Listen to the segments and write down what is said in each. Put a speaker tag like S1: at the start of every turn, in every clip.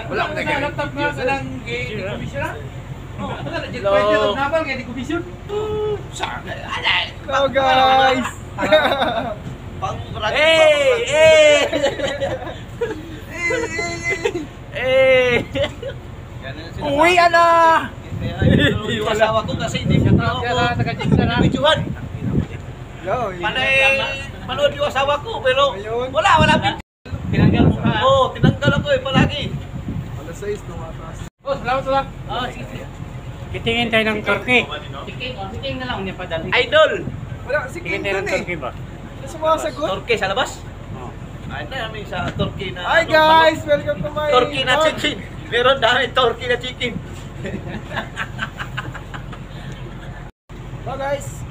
S1: Wala ko na laptop nga sa nang commission na. Ano na jet fighter of naval kaya di commission.
S2: Hello guys.
S3: Uwi na.
S4: Yung asawa ko kasi hindi mo na ako videohan. Panood yung asawa ko pero wala tinanggal mo ka. Oo, tinanggal ako palagi.
S2: Alas 6 nung atas.
S1: Oh, salamat.
S3: Sige. Kitingin tayo ng Turkey.
S1: Tiking na lang niya padali.
S4: Idol!
S2: Wala, si
S3: Kitingin
S2: King
S3: tayo ng
S2: dun eh.
S3: Turkey ba?
S2: Sumasagot.
S4: Turkey sa labas?
S3: Oo.
S4: Ay, namin sa Turkey na...
S2: Hi guys! Welcome to my...
S4: Turkey na chicken. Meron dami Turkey na chicken.
S2: Hello guys!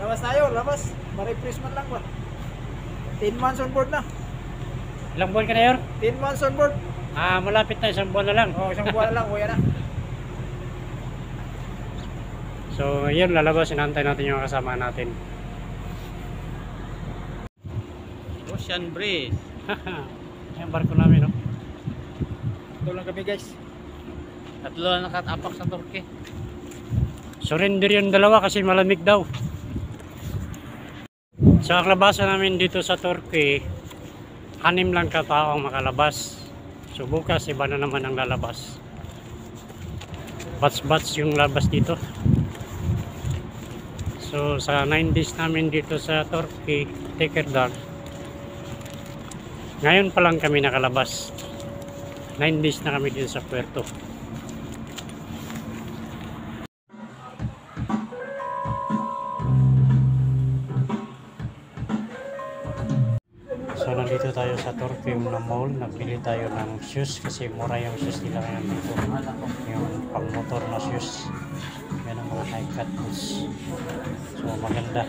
S2: Labas tayo, labas. Ma-refresh man lang ba? 10 months on board na.
S3: Ilang buwan ka na yun?
S2: 10 months on board.
S3: Malapit na, isang buwan na lang.
S2: Oh, isang buwan na lang, kuya na.
S3: So, yun, lalabas. Inantay natin yung kasama natin.
S4: Ocean Breeze.
S3: Yung barko namin, no?
S2: Ito lang kami guys.
S4: Tatlo na nakatapak sa Turkey.
S3: Surrender yung dalawa kasi malamig daw. So, ang labasan namin dito sa Turkey, 6 lang katao ang makalabas. So, bukas iba na naman ang lalabas. Bats yung labas dito. So, sa 9 days namin dito sa Turkey, Tekirdağ, ngayon pa lang kami nakalabas. 9 days na kami dito sa Puerto. So, nandito tayo sa Turkey na mall. Nagbili tayo ng shoes kasi mura yung shoes nila ngayon dito. Yung pang motor na shoes. Yan ang mga high cut boots. So, maganda.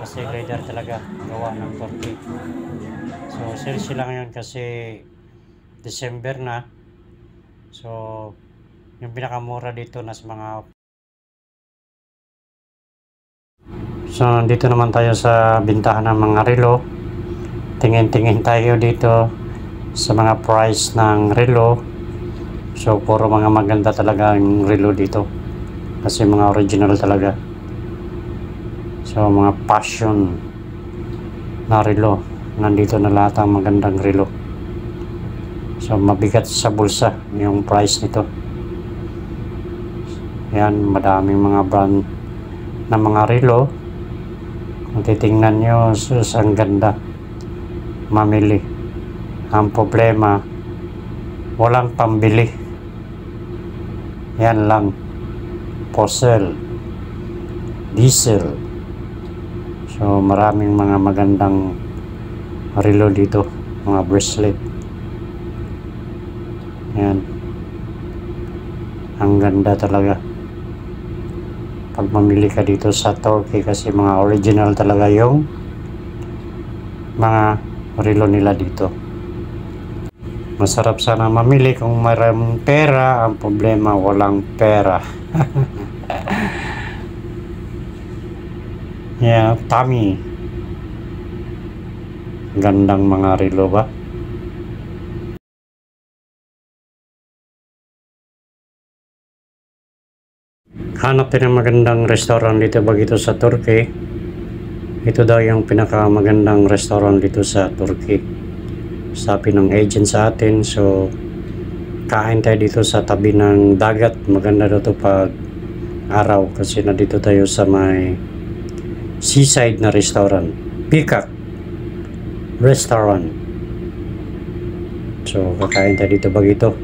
S3: Kasi leather talaga gawa ng Turkey. So, sale sila ngayon kasi December na. So, yung pinakamura dito na sa mga... So, nandito naman tayo sa bintahan ng mga relo. Tingin-tingin tayo dito sa mga price ng relo. So, puro mga maganda talaga yung relo dito. Kasi mga original talaga. So, mga passion na relo. Nandito na lahat ang magandang relo. So, mabigat sa bulsa yung price nito. Yan, madaming mga brand na mga relo. Kung titingnan nyo, sus, ang ganda. Mamili. Ang problema, walang pambili. Yan lang. Fossil. Diesel. So, maraming mga magandang relo dito. Mga bracelet. Yan. Ang ganda talaga. Pag mamili ka dito sa Turkey kasi mga original talaga yung mga relo nila dito. Masarap sana mamili kung mayroong pera. Ang problema, walang pera. Yeah, Tommy. Gandang mga relo ba? Hanap din ng magandang restaurant dito ba dito sa Turkey. Ito daw yung pinakamagandang restaurant dito sa Turkey. Sabi ng agent sa atin. So, kain tayo dito sa tabi ng dagat. Maganda daw ito pag araw. Kasi nandito tayo sa may seaside na restaurant. Peacock Restaurant. So, kakain tayo dito bagito.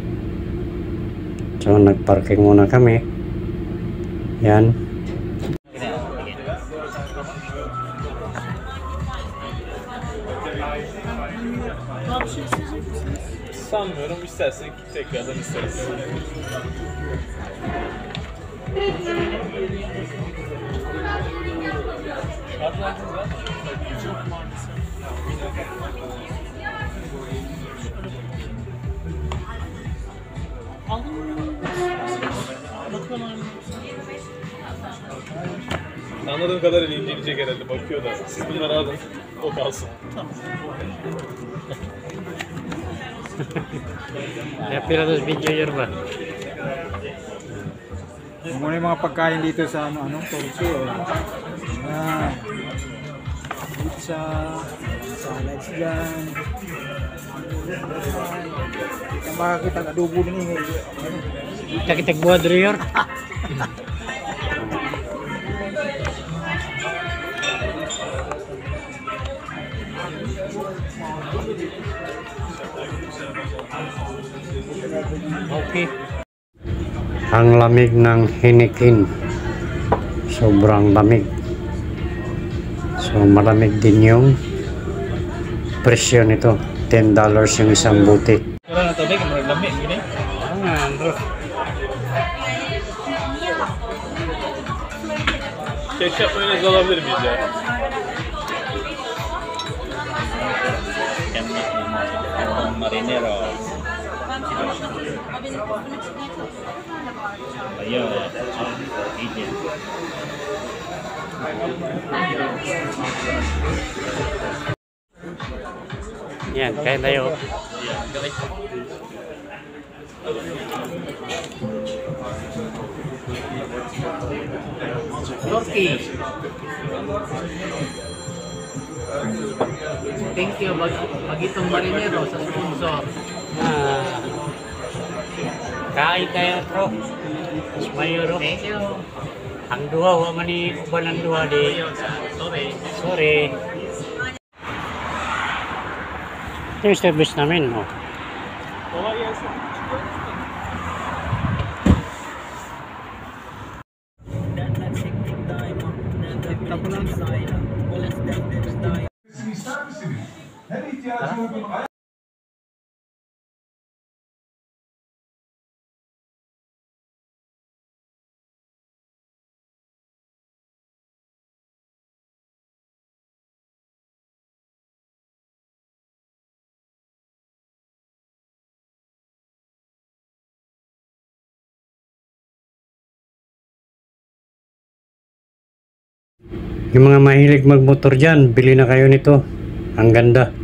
S3: So, nagparking muna kami. Yan.
S5: Sanmıyorum. İstersen tekrardan isteriz. Kartlarınız var. Çok maalesef. Anladığım kadarıyla inceleyecek herhalde, bakıyor da. Siz bunları alın, o kalsın. Tamam.
S3: Kaya pila to video yun ba?
S2: Muna yung mga pagkain dito sa Turkey. Pizza, salads dyan. Kita makakita ang adobo din
S3: Kita buat dryer. Okay. Ang lamig ng Heineken. Sobrang lamig. So malamig din yung presyo nito. $10 yung isang buti.
S4: Wala na tubig, marami gini.
S5: Ketçap mayonez alabilir miyiz ya?
S4: Marinero. Ayun. Agent.
S3: Yan, kain tayo.
S1: Turkey. Thank you, Bagitong Marinero sa sponsor.
S3: Kain tayo, bro. Mayuro.
S1: Thank you.
S3: Ang duha, wa man ni uban ang duha di. Sorry. Ito yung service namin, oh.
S5: Kolay gelsin.
S3: Yung mga mahilig magmotor dyan, bili na kayo nito. Ang ganda.